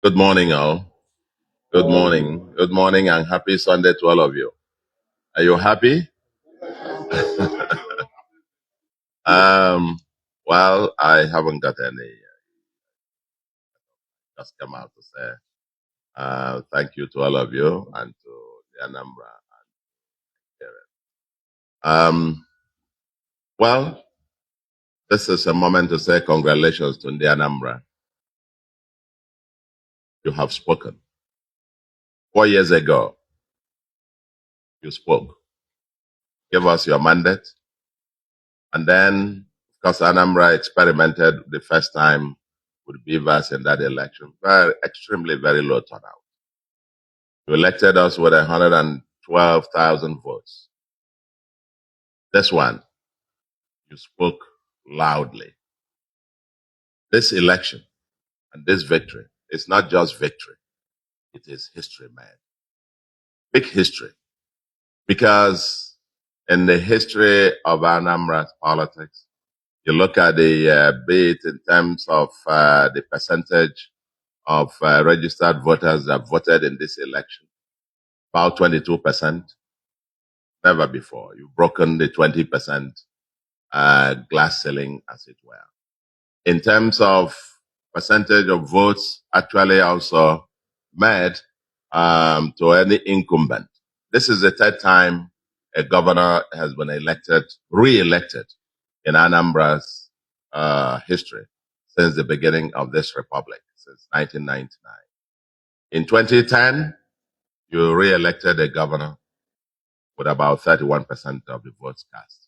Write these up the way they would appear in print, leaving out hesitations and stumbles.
Good morning, all. Good morning. Good morning, and happy Sunday to all of you. Are you happy? Well, I haven't got any. Just come out to say thank you to all of you and to the Anambra and Karen. Well, this is a moment to say congratulations to the Anambra. You have spoken. 4 years ago, you spoke. Give us your mandate. And then, of course, Anambra experimented the first time with beavers in that election. Extremely very low turnout. You elected us with 112,000 votes. This one, you spoke loudly. This election and this victory is not just victory, it is history, man. Big history. Because in the history of Anambra's politics, you look at the bit in terms of the percentage of registered voters that voted in this election, about 22%. Never before. You've broken the 20% glass ceiling, as it were. In terms of percentage of votes, actually also met to any incumbent. This is the third time a governor has been re-elected in Anambra's history since the beginning of this republic, since 1999. In 2010, you re-elected a governor with about 31% of the votes cast.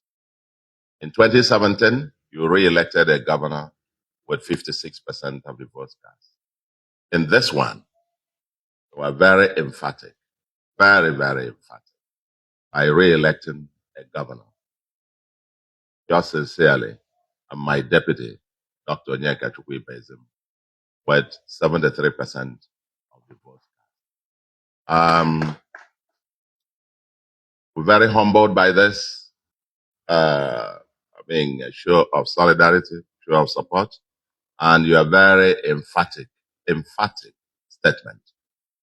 In 2017, you re-elected a governor with 56% of the votes cast. In this one, you were very emphatic, very, very emphatic, by re-electing a governor. Yours sincerely, and my deputy, Dr. Onyeka Chukwuibezim, with 73% of the votes. We're very humbled by this, a show of solidarity, show of support, and you are very emphatic statement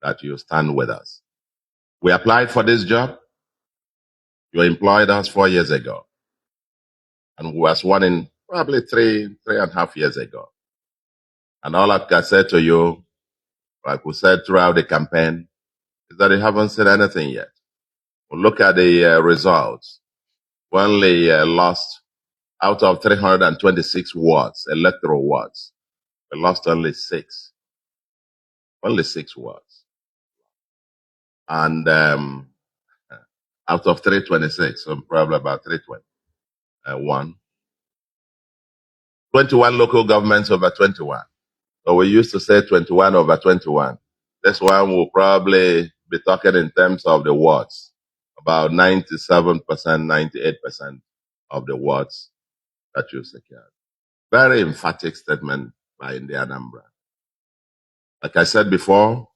that you stand with us. We applied for this job. You employed us 4 years ago, and we were sworn in probably three and a half years ago. And all I can say to you, like we said throughout the campaign, is that you haven't said anything yet. Well, look at the results. We only lost out of 326 wards, electoral wards. We lost only 6. Only 6 wards. And out of 326, so probably about 321. 21 local governments over 21. So we used to say 21 over 21. This one will probably be talking in terms of the wards. About 97%, 98% of the wards that you secured. Very emphatic statement by Ndị Anambra. Like I said before,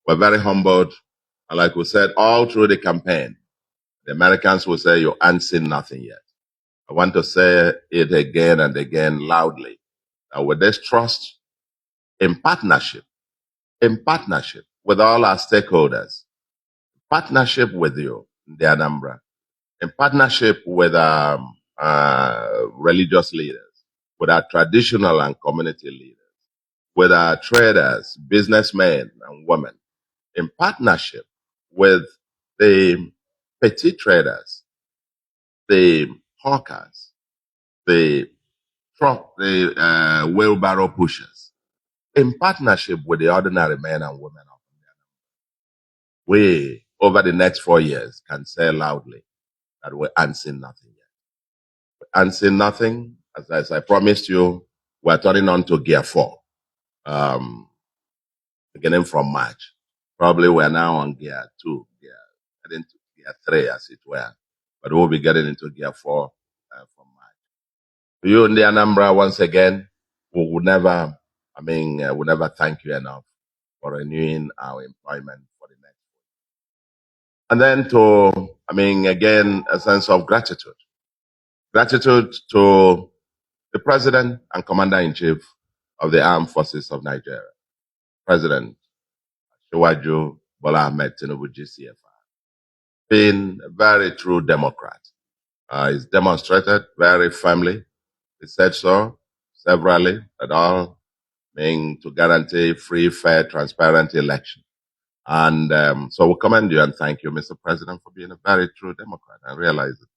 we're very humbled. And like we said all through the campaign, the Americans will say you ain't seen nothing yet. I want to say it again and again loudly. That with this trust, in partnership with all our stakeholders, partnership with you, Ndị Anambra, in partnership with religious leaders, with our traditional and community leaders, with our traders, businessmen and women, in partnership with the petty traders, the hawkers, the wheelbarrow pushers, in partnership with the ordinary men and women of India. We, over the next 4 years, can say loudly that we ain't seen nothing yet. We ain't seen nothing. As I promised you, we're turning on to gear 4, beginning from March. Probably we're now on gear 2, heading to gear 3, as it were. But we'll be getting into gear 4 from March. To you, Ndị Anambra, once again, we will never thank you enough for renewing our employment for the next. And then again, a sense of gratitude. Gratitude to the President and Commander-in-Chief of the Armed Forces of Nigeria, President Shiwaju Bola Ahmed Tinubu GCFR, being a very true Democrat. He's demonstrated very firmly. He said so severally at all, meaning to guarantee free, fair, transparent election. And so we commend you and thank you, Mr. President, for being a very true Democrat. I realize that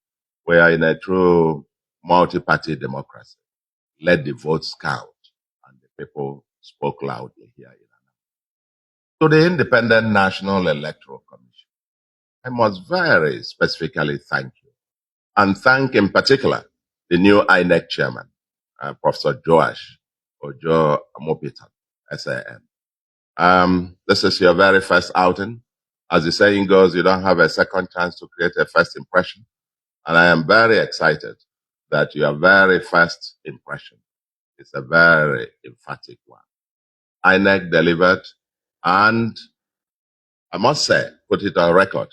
we are in a true multi-party democracy. Let the votes count. And the people spoke loudly here. To the Independent National Electoral Commission, I must very specifically thank you. And thank in particular the new INEC chairman, Professor Joash Ojo Amopitan, SAN. This is your very first outing. As the saying goes, you don't have a second chance to create a first impression. And I am very excited that your very first impression is a very emphatic one. INEC delivered, and I must say, put it on record,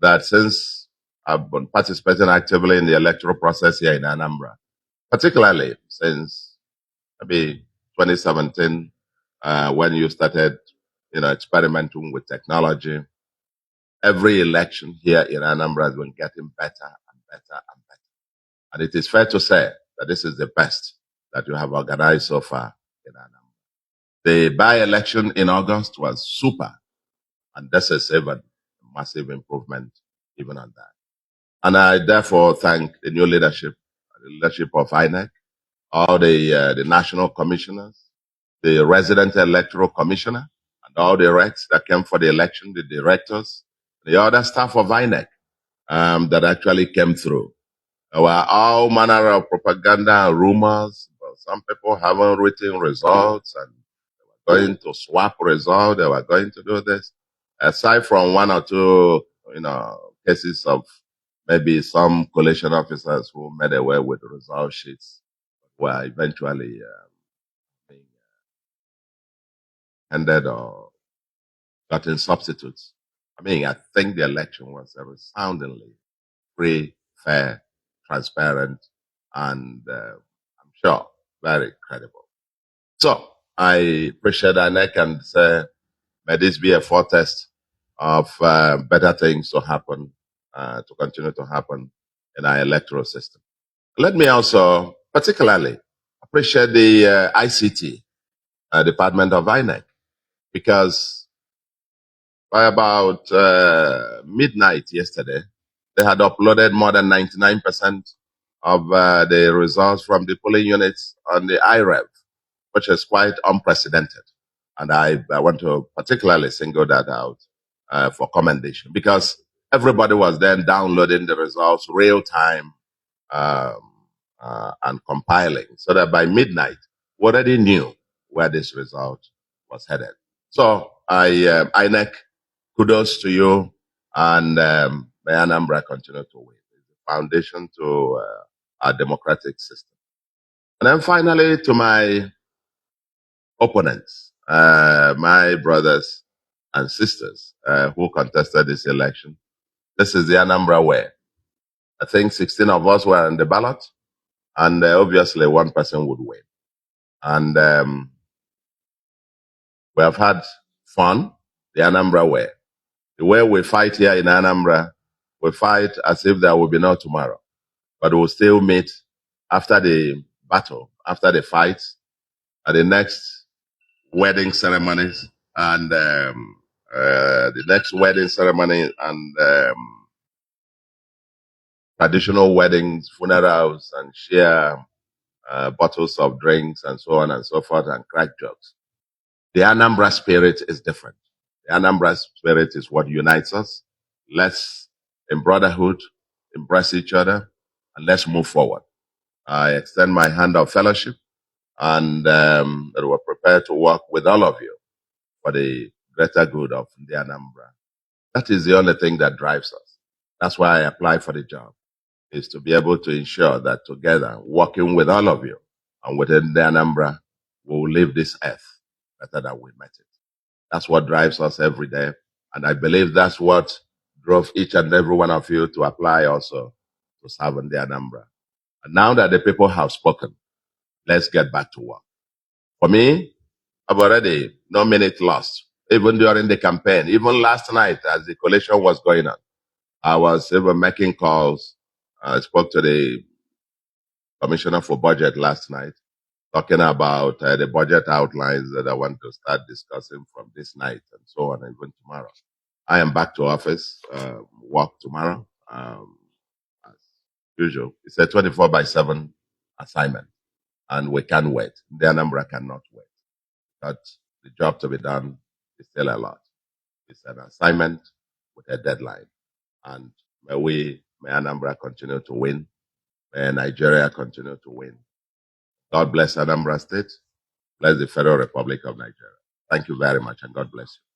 that since I've been participating actively in the electoral process here in Anambra, particularly since maybe 2017, when you started, experimenting with technology, every election here in Anambra has been getting better and better and better. And it is fair to say that this is the best that you have organized so far in Anambra. The by-election in August was super, and this is even a massive improvement even on that. And I therefore thank the new leadership, the leadership of INEC, all the national commissioners, the resident electoral commissioner, and all the recs that came for the election, the directors, the other staff of INEC that actually came through. There were all manner of propaganda and rumors. But some people haven't written results and they were going to swap results. They were going to do this. Aside from one or two, cases of maybe some coalition officers who made away with the result sheets were eventually being handed or gotten substitutes. I think the election was a resoundingly free, fair, transparent, and I'm sure very credible. So I appreciate INEC and say, may this be a foretaste of better things to happen, to continue to happen in our electoral system. Let me also particularly appreciate the ICT department of INEC, because by about midnight yesterday, they had uploaded more than 99% of the results from the polling units on the IREV, which is quite unprecedented. And I want to particularly single that out for commendation, because everybody was then downloading the results real time and compiling, so that by midnight, we already knew where this result was headed. So INEC, kudos to you, and may Anambra continue to win. It's the foundation to our democratic system. And then finally, to my opponents, my brothers and sisters who contested this election, this is the Anambra way. I think 16 of us were on the ballot, and obviously one person would win. And we have had fun, the Anambra way. The way we fight here in Anambra, we fight as if there will be no tomorrow. But we'll still meet after the battle, after the fight, at the next wedding ceremonies and the next wedding ceremony and traditional weddings, funerals, and share bottles of drinks and so on and so forth and crack jokes. The Anambra spirit is different. The Anambra spirit is what unites us. Let's, in brotherhood, embrace each other, and let's move forward. I extend my hand of fellowship, and that we're prepared to work with all of you for the greater good of the Anambra. That is the only thing that drives us. That's why I applied for the job, is to be able to ensure that together, working with all of you and within the Anambra, we will leave this earth better than we met it. That's what drives us every day. And I believe that's what drove each and every one of you to apply also to serve in the Anambra. And now that the people have spoken, let's get back to work. For me, I've already, no minute lost. even during the campaign, even last night as the collation was going on. I was even making calls. I spoke to the Commissioner for Budget last night, talking about the budget outlines that I want to start discussing from this night and so on, and even tomorrow. I am back to office, work tomorrow. As usual, it's a 24/7 assignment, and we can't wait. The Anambra cannot wait. But the job to be done is still a lot. It's an assignment with a deadline. And may Anambra continue to win. May Nigeria continue to win. God bless Anambra State. Bless the Federal Republic of Nigeria. Thank you very much, and God bless you.